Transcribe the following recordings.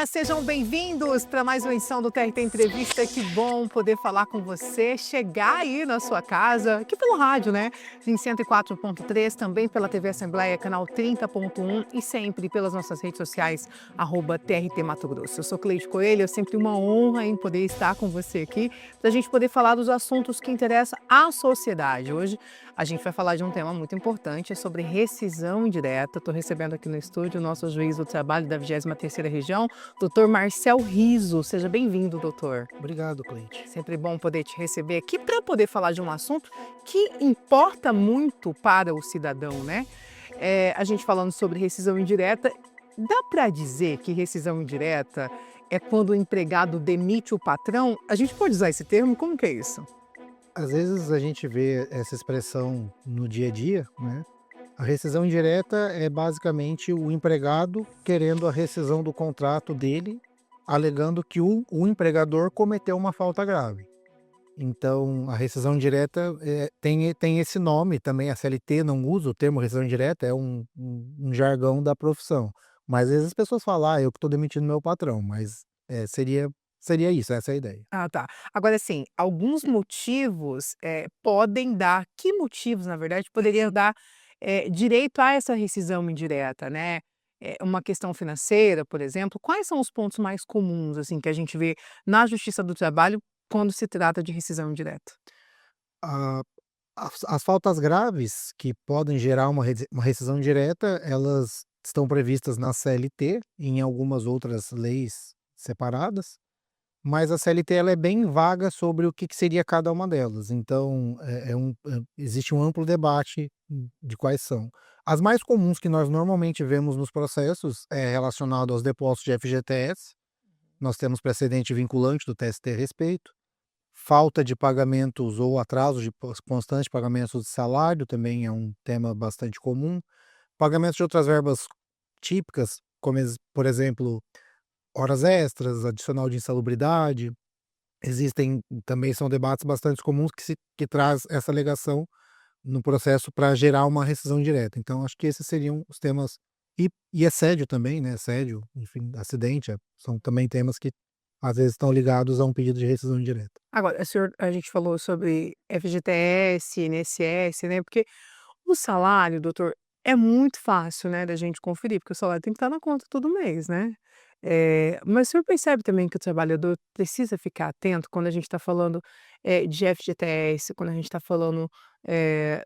Olá, sejam bem-vindos para mais uma edição do TRT Entrevista. Que bom poder falar com você, chegar aí na sua casa, aqui pelo rádio, né? Em 104.3, também pela TV Assembleia, canal 30.1 e sempre pelas nossas redes sociais, @TRT Mato Grosso. Eu sou Cleide Coelho, é sempre uma honra em poder estar com você aqui, para a gente poder falar dos assuntos que interessam à sociedade. Hoje a gente vai falar de um tema muito importante, é sobre rescisão indireta. Estou recebendo aqui no estúdio o nosso juiz do trabalho da 23ª Região, doutor Marcel Riso. Seja bem-vindo, doutor. Obrigado, Cleide. Sempre bom poder te receber aqui para poder falar de um assunto que importa muito para o cidadão, né? A gente falando sobre rescisão indireta, dá para dizer que rescisão indireta é quando o empregado demite o patrão? A gente pode usar esse termo? Como que é isso? Às vezes a gente vê essa expressão no dia a dia, né? A rescisão indireta é basicamente o empregado querendo a rescisão do contrato dele, alegando que o empregador cometeu uma falta grave. Então, a rescisão indireta tem esse nome também. A CLT não usa o termo rescisão indireta, é um jargão da profissão. Mas às vezes as pessoas falam, eu que estou demitindo meu patrão, mas seria isso, essa é a ideia. Ah, tá. Agora, assim, alguns motivos, podem dar que motivos, na verdade, poderiam dar, direito a essa rescisão indireta, né? Uma questão financeira, por exemplo. Quais são os pontos mais comuns, assim, que a gente vê na Justiça do Trabalho quando se trata de rescisão indireta? A as faltas graves que podem gerar uma rescisão direta, elas estão previstas na CLT e em algumas outras leis separadas, mas a CLT ela é bem vaga sobre o que seria cada uma delas. Então, existe um amplo debate de quais são. As mais comuns que nós normalmente vemos nos processos é relacionado aos depósitos de FGTS. Nós temos precedente vinculante do TST a respeito. Falta de pagamentos ou atraso de constantes pagamentos de salário também é um tema bastante comum. Pagamentos de outras verbas típicas, como por exemplo, horas extras, adicional de insalubridade. Existem também são debates bastante comuns que traz essa alegação no processo para gerar uma rescisão direta. Então acho que esses seriam os temas e assédio também, né, assédio, enfim, acidente, são também temas que às vezes estão ligados a um pedido de rescisão direta. Agora, a gente falou sobre FGTS, INSS, né, porque o salário, doutor, é muito fácil, né, da gente conferir, porque o salário tem que estar na conta todo mês, né. Mas o senhor percebe também que o trabalhador precisa ficar atento quando a gente está falando, de FGTS, quando a gente está falando,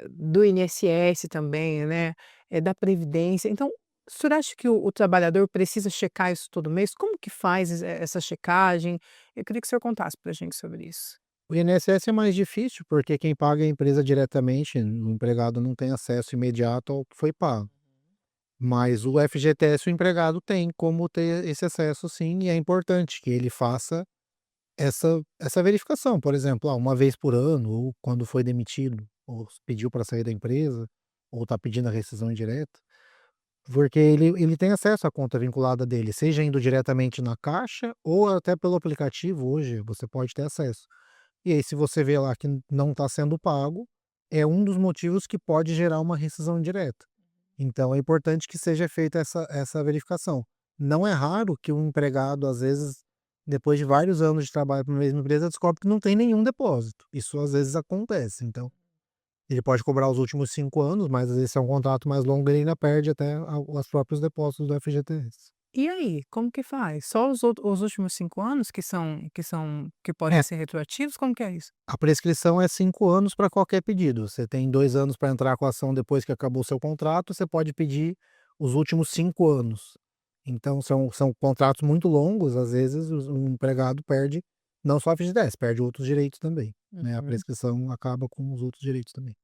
do INSS também, né, da previdência. Então, o senhor acha que o trabalhador precisa checar isso todo mês? Como que faz essa checagem? Eu queria que o senhor contasse para a gente sobre isso. O INSS é mais difícil, porque quem paga é a empresa diretamente, o empregado não tem acesso imediato ao que foi pago. Mas o FGTS, o empregado tem como ter esse acesso sim, e é importante que ele faça essa verificação, por exemplo, uma vez por ano, ou quando foi demitido, ou pediu para sair da empresa, ou está pedindo a rescisão indireta, porque ele tem acesso à conta vinculada dele, seja indo diretamente na caixa, ou até pelo aplicativo, hoje você pode ter acesso. E aí, se você vê lá que não está sendo pago, é um dos motivos que pode gerar uma rescisão direta. Então é importante que seja feita essa verificação. Não é raro que um empregado, às vezes, depois de vários anos de trabalho para a mesma empresa, descobre que não tem nenhum depósito. Isso às vezes acontece. Então, ele pode cobrar os últimos 5 anos, mas às vezes se é um contrato mais longo, ele ainda perde até os próprios depósitos do FGTS. E aí, como que faz? Só os últimos 5 anos que podem É, ser retroativos, como que é isso? a prescrição é 5 anos para qualquer pedido. Você tem 2 anos para entrar com a ação depois que acabou o seu contrato, você pode pedir os últimos 5 anos. Então são contratos muito longos, às vezes o empregado perde não só a FGTS, perde outros direitos também, né, a Uhum. prescrição acaba com os outros direitos também.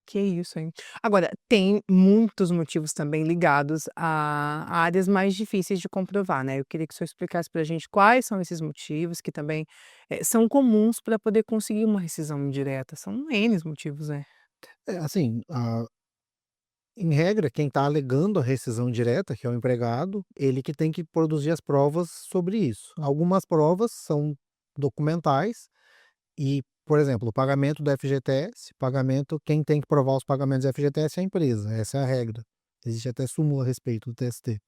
Que isso, hein. Agora, tem muitos motivos também ligados a áreas mais difíceis de comprovar, né. Eu queria que o senhor explicasse pra gente quais são esses motivos que também, são comuns para poder conseguir uma rescisão indireta. São N motivos, né. É, assim, em regra, quem está alegando a rescisão direta, que é o empregado, ele que tem que produzir as provas sobre isso. Algumas provas são documentais. E, por exemplo, o pagamento do FGTS, quem tem que provar os pagamentos do FGTS é a empresa, essa é a regra. Existe até súmula a respeito do TST.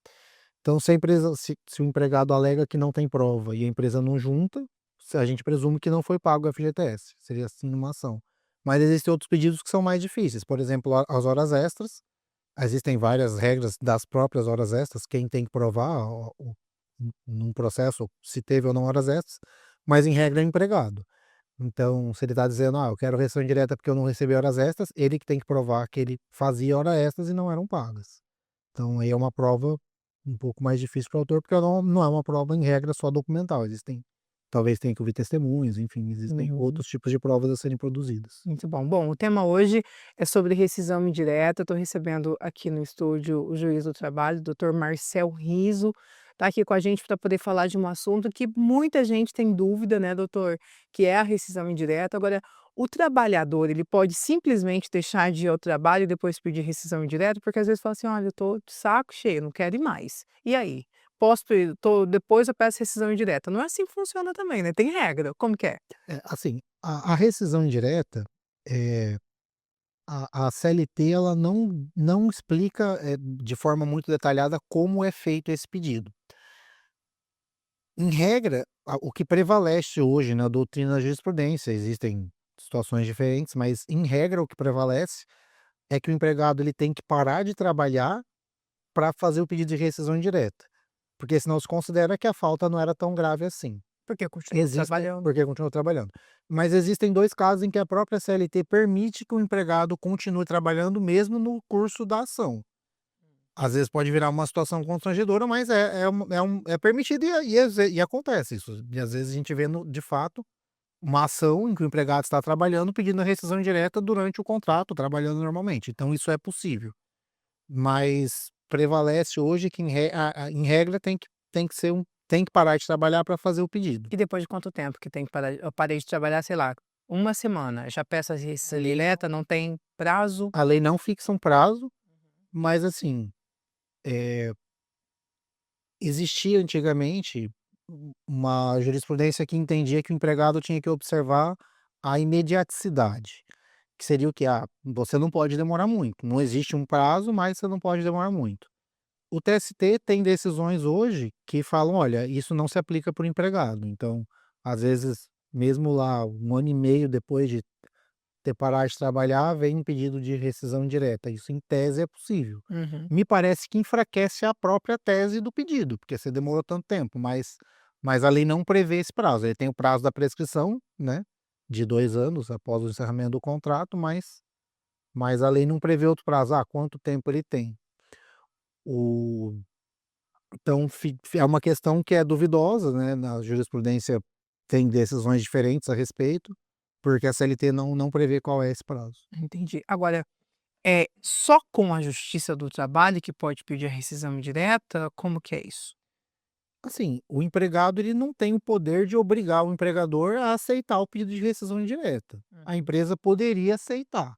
Então se a empresa se o empregado alega que não tem prova e a empresa não junta, a gente presume que não foi pago o FGTS, seria assim uma ação. Mas existem outros pedidos que são mais difíceis, por exemplo, a as horas extras, existem várias regras das próprias horas extras, quem tem que provar num processo se teve ou não horas extras, mas em regra é o empregado. Então, se ele está dizendo: "Ah, eu quero restrição indireta porque eu não recebi horas extras", ele que tem que provar que ele fazia hora extras e não eram pagas. Então aí é uma prova um pouco mais difícil para o autor, porque não é uma prova em regra só documental, existem talvez tenha que ouvir testemunhas, enfim, existem Uhum. outros tipos de provas a serem produzidas. Muito bom. Bom, o tema hoje é sobre rescisão indireta. Estou recebendo aqui no estúdio o juiz do trabalho, doutor Marcel Riso, está aqui com a gente para poder falar de um assunto que muita gente tem dúvida, né, doutor, que é a rescisão indireta. Agora, o trabalhador, ele pode simplesmente deixar de ir ao trabalho e depois pedir rescisão indireta, porque às vezes fala assim, olha, eu estou de saco cheio, não quero ir mais. E aí? Depois eu peço rescisão indireta. Não é assim que funciona também, né? Tem regra. Como que é? Assim, a rescisão indireta, eh, a CLT ela não explica, de forma muito detalhada como é feito esse pedido. Em regra, o que prevalece hoje na doutrina da jurisprudência, existem situações diferentes, mas em regra o que prevalece é que o empregado ele tem que parar de trabalhar para fazer o pedido de rescisão indireta, porque senão se considera que a falta não era tão grave assim. Porque eu continuo Existem trabalhando. porque continua trabalhando. Mas existem 2 casos em que a própria CLT permite que o empregado continue trabalhando mesmo no curso da ação. Às vezes pode virar uma situação constrangedora, mas é permitido e acontece isso. E às vezes a gente vê de fato, uma ação em que o empregado está trabalhando pedindo a rescisão direta durante o contrato, trabalhando normalmente, então isso é possível. Mas prevalece hoje que em regra tem que parar de trabalhar para fazer o pedido. E depois de quanto tempo que tem que parar? Eu parei de trabalhar, sei lá, uma semana, já peço a A rescisão lei direta, não tem prazo? a lei não fixa um prazo, mas assim, eh, existia antigamente uma jurisprudência que entendia que o empregado tinha que observar a imediaticidade, que seria o que? Ah, você não pode demorar muito, não existe um prazo, mas você não pode demorar muito. O TST tem decisões hoje que falam: "Olha, isso não se aplica para o empregado", então, às vezes, mesmo lá 1 ano e meio depois de ter parado de trabalhar, vem um pedido de rescisão direta, isso em tese é possível. Uhum. Me parece que enfraquece a própria tese do pedido, porque você demorou tanto tempo, mas a lei não prevê esse prazo, ele tem o prazo da prescrição, né, de 2 anos após o encerramento do contrato, mas a lei não prevê outro prazo, quanto tempo ele tem. O Então é uma questão que é duvidosa, né, na jurisprudência tem decisões diferentes a respeito, porque a CLT não prevê qual é esse prazo. Entendi. Agora, é só com a Justiça do Trabalho que pode pedir a rescisão direta? Como que é isso? Assim, o empregado ele não tem o poder de obrigar o empregador a aceitar o pedido de rescisão indireta. A Uhum. empresa poderia aceitar,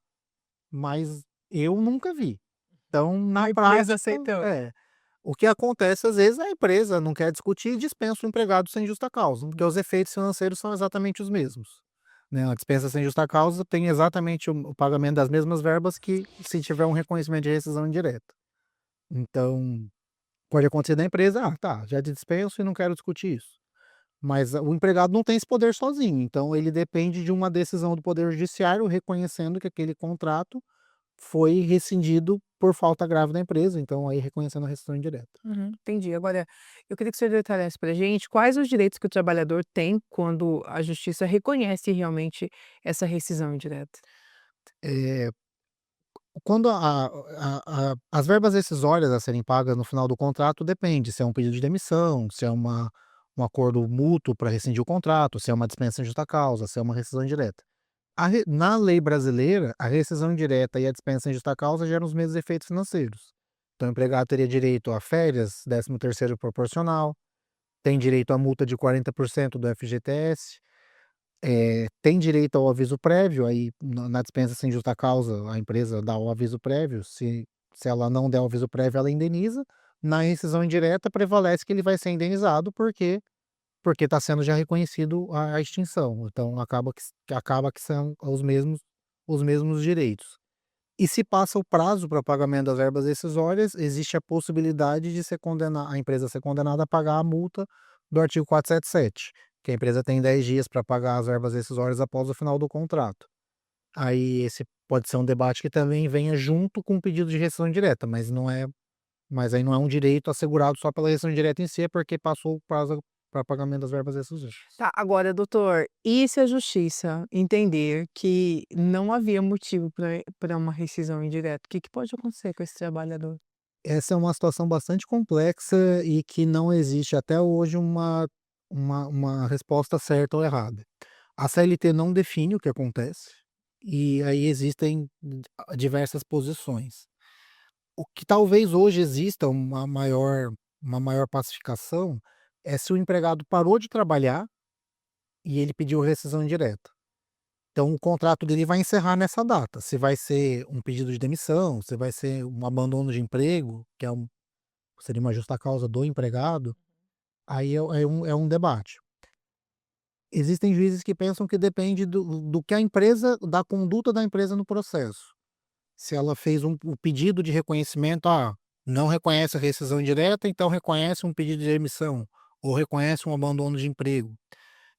mas eu nunca vi. Então, na A empresa prática, aceitando. o que acontece às vezes é a empresa não quer discutir e dispensa o empregado sem justa causa, porque os efeitos financeiros são exatamente os mesmos, né, a dispensa sem justa causa tem exatamente o pagamento das mesmas verbas que se tiver um reconhecimento de rescisão indireta. Então, pode acontecer da empresa: "Ah, tá, já te dispenso e não quero discutir isso". Mas o empregado não tem esse poder sozinho, então ele depende de uma decisão do poder judiciário reconhecendo que aquele contrato foi rescindido por falta grave da empresa, então aí reconhecendo a rescisão indireta. Uhum, entendi. Agora, eu queria que o senhor detalhasse para a gente quais os direitos que o trabalhador tem quando a justiça reconhece realmente essa rescisão indireta. Eh, Quando as verbas rescisórias a serem pagas no final do contrato depende se é um pedido de demissão, se é um acordo mútuo para rescindir o contrato, se é uma dispensa sem justa causa, se é uma rescisão indireta. Na lei brasileira, a rescisão indireta e a dispensa sem justa causa geram os mesmos efeitos financeiros. Então o empregado teria direito a férias, 13º proporcional, tem direito à multa de 40% do FGTS, tem direito ao aviso prévio, aí na dispensa sem justa causa, a empresa dá o aviso prévio, se ela não der o aviso prévio, ela indeniza. Na rescisão indireta, prevalece que ele vai ser indenizado, porque está sendo já reconhecido a extinção, então acaba que são os mesmos direitos. E se passa o prazo para pagamento das verbas rescisórias, existe a possibilidade de a empresa ser condenada a pagar a multa do artigo 477, que a empresa tem 10 dias para pagar as verbas rescisórias após o final do contrato. Aí esse pode ser um debate que também venha junto com o pedido de rescisão direta, mas aí não é um direito assegurado só pela rescisão direta em si, é porque passou o prazo para pagamento das verbas rescisórias. Tá, agora, doutor, e se a justiça entender que não havia motivo para uma rescisão indireta, o que pode acontecer com esse trabalhador? Essa é uma situação bastante complexa e que não existe até hoje uma resposta certa ou errada. A CLT não define o que acontece, e aí existem diversas posições. O que talvez hoje exista uma maior pacificação é se o empregado parou de trabalhar e ele pediu rescisão indireta. Então o contrato dele vai encerrar nessa data. Se vai ser um pedido de demissão, se vai ser um abandono de emprego, que seria uma justa causa do empregado, aí é um debate. Existem juízes que pensam que depende do que a empresa, da conduta da empresa no processo. Se ela fez o pedido de reconhecimento, não reconhece a rescisão indireta, então reconhece um pedido de demissão, ou reconhece um abandono de emprego.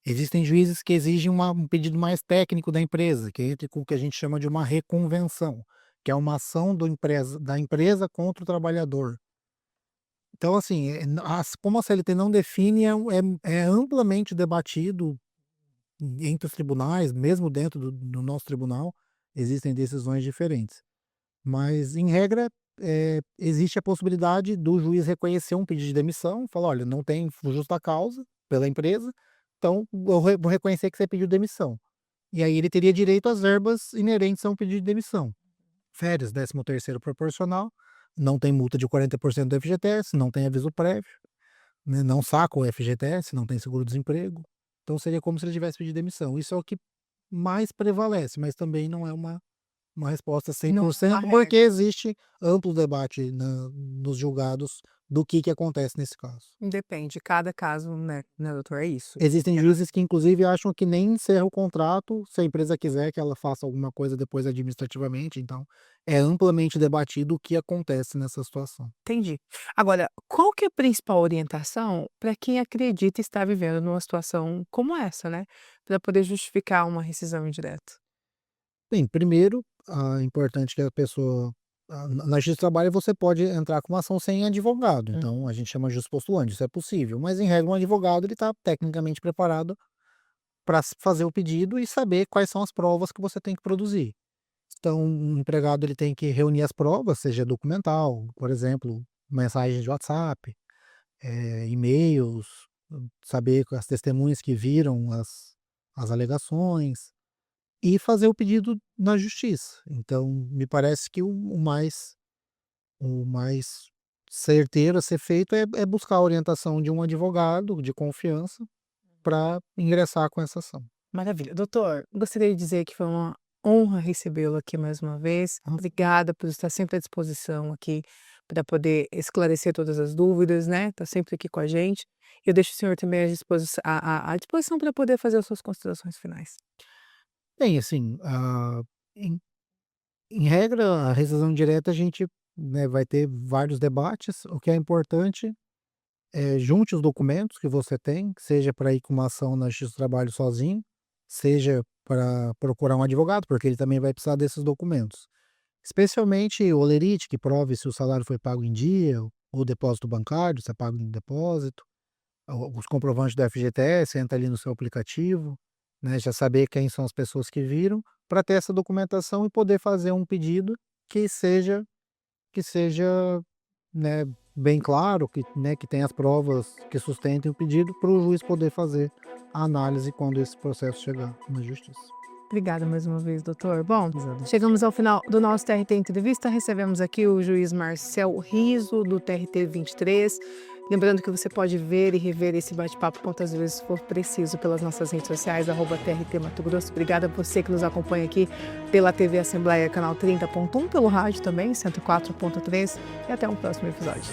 Existem juízes que exigem um pedido mais técnico da empresa, que entra com o que a gente chama de uma reconvenção, que é uma ação da empresa contra o trabalhador. Então, assim, como a CLT não define, é amplamente debatido entre os tribunais, mesmo dentro do nosso tribunal, existem decisões diferentes. Mas, em regra, existe a possibilidade do juiz reconhecer um pedido de demissão, falar: olha, não tem justa causa pela empresa, então vou reconhecer que você pediu demissão. E aí ele teria direito às verbas inerentes a um pedido de demissão. Férias, 13º proporcional, não tem multa de 40% do FGTS, não tem aviso prévio, né, não saca o FGTS, não tem seguro-desemprego. Então seria como se ele tivesse pedido demissão. Isso é o que mais prevalece, mas também não é uma resposta Não é uma 100%, regra. porque existe amplo debate nos julgados do que acontece nesse caso. Depende, cada caso, né, doutor? É isso. Existem juízes que inclusive acham que nem encerra o contrato se a empresa quiser que ela faça alguma coisa depois administrativamente, então é amplamente debatido o que acontece nessa situação. Entendi. Agora, qual que é a principal orientação para quem acredita estar vivendo numa situação como essa, né? Para poder justificar uma rescisão indireta? Bem, primeiro, importante que a pessoa na justiça do trabalho você pode entrar com uma ação sem advogado, então a gente chama de postulante, isso é possível, mas em regra um advogado ele está tecnicamente preparado para fazer o pedido e saber quais são as provas que você tem que produzir. Então, o empregado ele tem que reunir as provas, seja documental, por exemplo, mensagens de WhatsApp, e-mails, saber com as testemunhas que viram as alegações e fazer o pedido na justiça. Então, me parece que o mais certeiro a ser feito é buscar a orientação de um advogado de confiança para ingressar com essa ação. Maravilha. Doutor, gostaria de dizer que foi uma honra recebê-lo aqui mais uma vez. Obrigada por estar sempre à disposição aqui para poder esclarecer todas as dúvidas, né? Está sempre aqui com a gente. Eu deixo o senhor também à disposição para poder fazer as suas considerações finais. Bem, assim, em em regra, a rescisão direta a gente, né, vai ter vários debates. O que é importante é junte os documentos que você tem, seja para ir com uma ação na Justiça do Trabalho sozinho, seja para procurar um advogado, porque ele também vai precisar desses documentos. Especialmente o holerite, que prove se o salário foi pago em dia, o depósito bancário, se é pago em depósito, os comprovantes do FGTS, entra ali no seu aplicativo, né, já saber quem são as pessoas que viram, para ter essa documentação e poder fazer um pedido que seja, né, bem claro, que tenha as provas que sustentem o pedido, para o juiz poder fazer a análise quando esse processo chegar na justiça. Obrigada mais uma vez, doutor. Bom, Exato. chegamos ao final do nosso TRT Entrevista. Recebemos aqui o juiz Marcel Riso, do TRT 23. Lembrando que você pode ver e rever esse bate-papo quantas vezes for preciso pelas nossas redes sociais, @TRT Mato Grosso. Obrigada a você que nos acompanha aqui pela TV Assembleia, canal 30.1, pelo rádio também, 104.3. E até um próximo episódio.